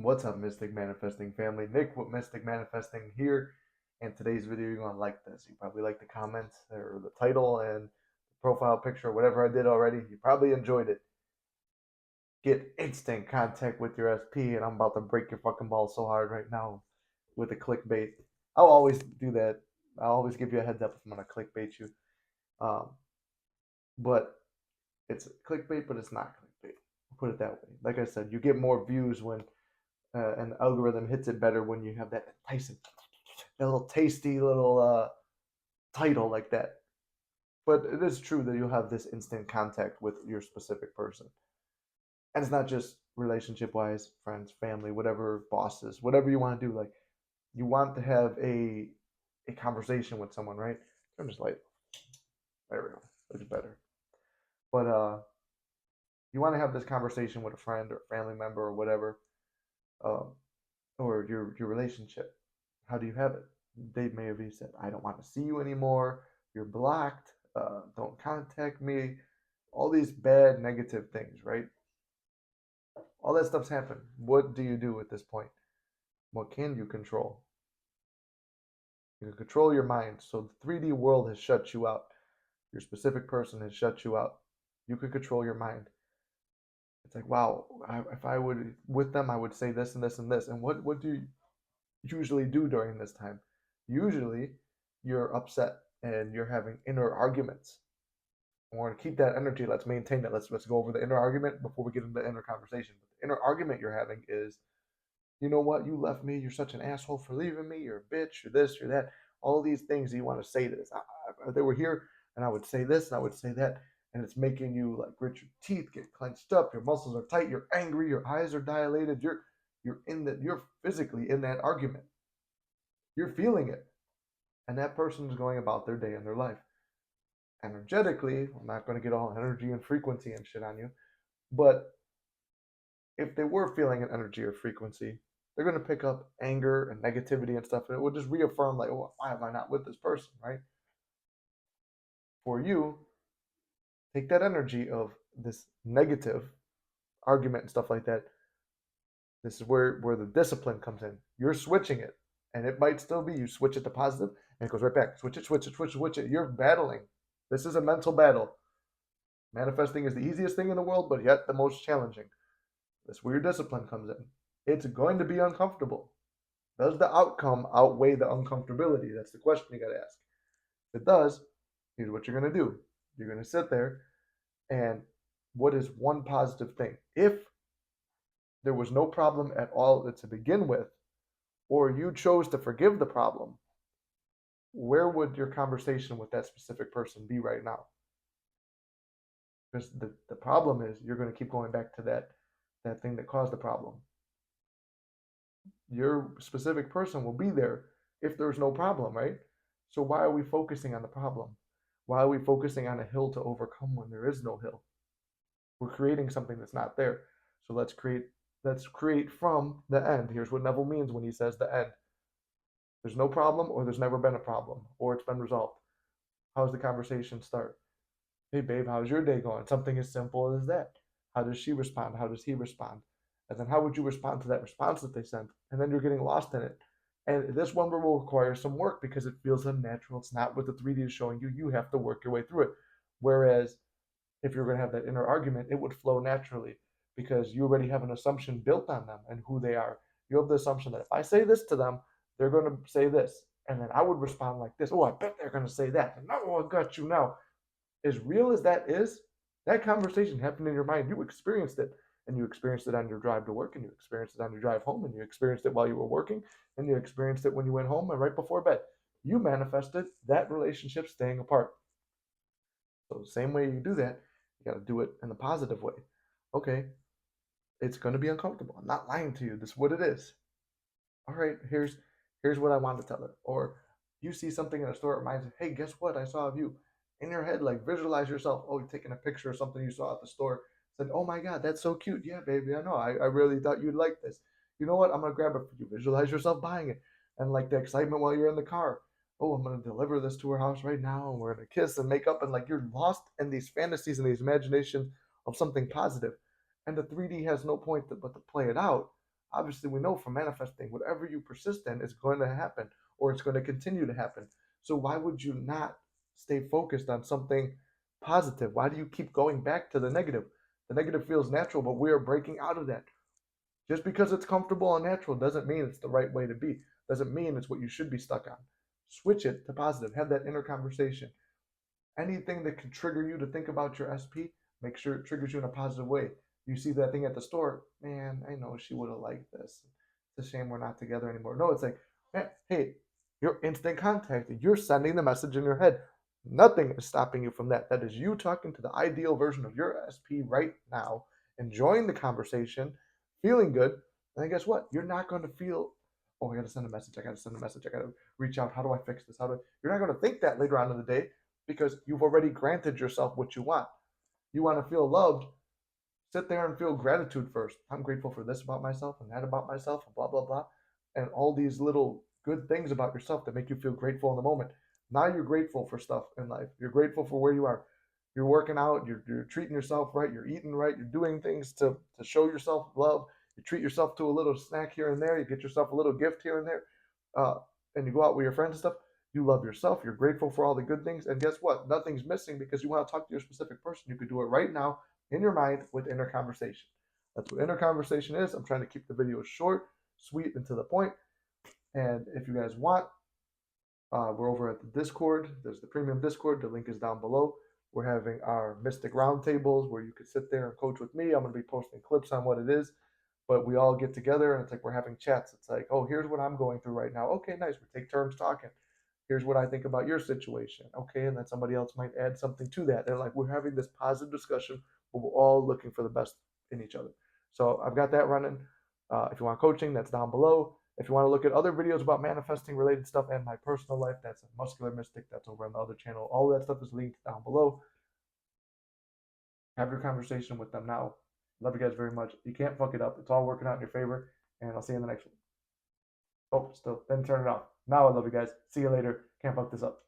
What's up, Mystic Manifesting family? Nick with Mystic Manifesting here. And today's video, you're going to like this. You probably like the comments or the title and the profile picture, whatever I did already. You probably enjoyed it. Get instant contact with your SP, and I'm about to break your fucking balls so hard right now with the clickbait. I'll always do that. I'll always give you a heads up if I'm going to clickbait you. Um, but it's clickbait, but it's not clickbait. I'll put it that way. Like I said, you get more views when and the algorithm hits it better when you have that enticing, that little tasty little title like that. But it is true that you'll have this instant contact with your specific person, and it's not just relationship wise, friends, family, whatever, bosses, whatever you want to do. Like you want to have a conversation with someone, right? Turn this light. There we go. Looks better. But you want to have this conversation with a friend or family member or whatever, uh, or your relationship. How do you have it? They may have said, I don't want to see you anymore. You're blocked. Don't contact me. All these bad, negative things, right? All that stuff's happened. What do you do at this point? What can you control? You can control your mind. So the 3D world has shut you out. Your specific person has shut you out. You can control your mind. It's like, wow, if I would, with them, I would say this and this and this. And what do you usually do during this time? Usually, you're upset and you're having inner arguments. I want to keep that energy. Let's maintain that. Let's go over the inner argument before we get into the inner conversation. But the inner argument you're having is, you know what? You left me. You're such an asshole for leaving me. You're a bitch. You're this. You're that. All these things that you want to say to this. They were here, and I would say this, and I would say that, and it's making you like grit your teeth, get clenched up. Your muscles are tight. You're angry. Your eyes are dilated. You're physically in that argument. You're feeling it, and that person is going about their day and their life energetically. I'm not going to get all energy and frequency and shit on you, but if they were feeling an energy or frequency, they're going to pick up anger and negativity and stuff, and it will just reaffirm, like, oh, why am I not with this person, right? For you, take that energy of this negative argument and stuff like that. This is where the discipline comes in. You're switching it, and it might still be you switch it to positive, and it goes right back. Switch it, switch it, switch it, switch it. You're battling. This is a mental battle. Manifesting is the easiest thing in the world, but yet the most challenging. That's where your discipline comes in. It's going to be uncomfortable. Does the outcome outweigh the uncomfortability? That's the question you got to ask. If it does, here's what you're going to do. You're going to sit there, and what is one positive thing? If there was no problem at all to begin with, or you chose to forgive the problem, where would your conversation with that specific person be right now? Because the problem is you're going to keep going back to that thing that caused the problem. Your specific person will be there if there's no problem, right? So why are we focusing on the problem? Why are we focusing on a hill to overcome when there is no hill? We're creating something that's not there. So let's create from the end. Here's what Neville means when he says the end. There's no problem, or there's never been a problem, or it's been resolved. How's the conversation start? Hey babe, how's your day going? Something as simple as that. How does she respond? How does he respond? And then how would you respond to that response that they sent? And then you're getting lost in it. And this one will require some work because it feels unnatural. It's not what the 3D is showing you. You have to work your way through it. Whereas if you're going to have that inner argument, it would flow naturally because you already have an assumption built on them and who they are. You have the assumption that if I say this to them, they're going to say this. And then I would respond like this. Oh, I bet they're going to say that. And oh, I got you now. As real as that is, that conversation happened in your mind. You experienced it. And you experienced it on your drive to work, and you experienced it on your drive home, and you experienced it while you were working, and you experienced it when you went home and right before bed. You manifested that relationship staying apart. So the same way you do that, you got to do it in the positive way. Okay, it's going to be uncomfortable. I'm not lying to you. This is what it is. All right, here's what I want to tell her. Or you see something in a store, it reminds you, hey, guess what? I saw of you. In your head, like visualize yourself. Oh, you're taking a picture of something you saw at the store. Said, oh my God, that's so cute. Yeah, baby, I know. I really thought you'd like this. You know what? I'm gonna grab it for you. Visualize yourself buying it. And like the excitement while you're in the car. Oh, I'm gonna deliver this to her house right now, and we're gonna kiss and make up, and like you're lost in these fantasies and these imaginations of something positive. And the 3D has no point but to play it out obviously we know from manifesting, whatever you persist in is going to happen, or it's going to continue to happen. So why would you not stay focused on something positive? Why do you keep going back to the negative? The negative feels natural, but we are breaking out of that. Just because it's comfortable and natural doesn't mean it's the right way to be. Doesn't mean it's what you should be stuck on. Switch it to positive. Have that inner conversation. Anything that can trigger you to think about your SP, make sure it triggers you in a positive way. You see that thing at the store, man, I know she would have liked this. It's a shame we're not together anymore. No, it's like, man, hey, you're instant contact. You're sending the message in your head. Nothing is stopping you from that. That is you talking to the ideal version of your SP right now, enjoying the conversation, feeling good. And then guess what? You're not going to feel, oh, I got to send a message. I got to send a message. I got to reach out. How do I fix this? You're not going to think that later on in the day because you've already granted yourself what you want. You want to feel loved, sit there and feel gratitude first. I'm grateful for this about myself and that about myself and blah, blah, blah. And all these little good things about yourself that make you feel grateful in the moment. Now you're grateful for stuff in life. You're grateful for where you are. You're working out, you're treating yourself right, you're eating right, you're doing things to show yourself love. You treat yourself to a little snack here and there, you get yourself a little gift here and there, and you go out with your friends and stuff. You love yourself, you're grateful for all the good things, and guess what? Nothing's missing because you want to talk to your specific person. You could do it right now in your mind with inner conversation. That's what inner conversation is. I'm trying to keep the video short, sweet, and to the point. And if you guys want, we're over at the Discord. There's the premium Discord. The link is down below. We're having our Mystic Roundtables where you could sit there and coach with me. I'm going to be posting clips on what it is, but we all get together and it's like we're having chats. It's like, oh, here's what I'm going through right now. Okay, nice. We take turns talking. Here's what I think about your situation. Okay, and then somebody else might add something to that. And like we're having this positive discussion, but we're all looking for the best in each other. So I've got that running. If you want coaching, that's down below. If you want to look at other videos about manifesting related stuff and my personal life, that's a Muscular Mystic. That's over on the other channel. All of that stuff is linked down below. Have your conversation with them now. Love you guys very much. You can't fuck it up. It's all working out in your favor. And I'll see you in the next one. Oh, still, then turn it off. Now I love you guys. See you later. Can't fuck this up.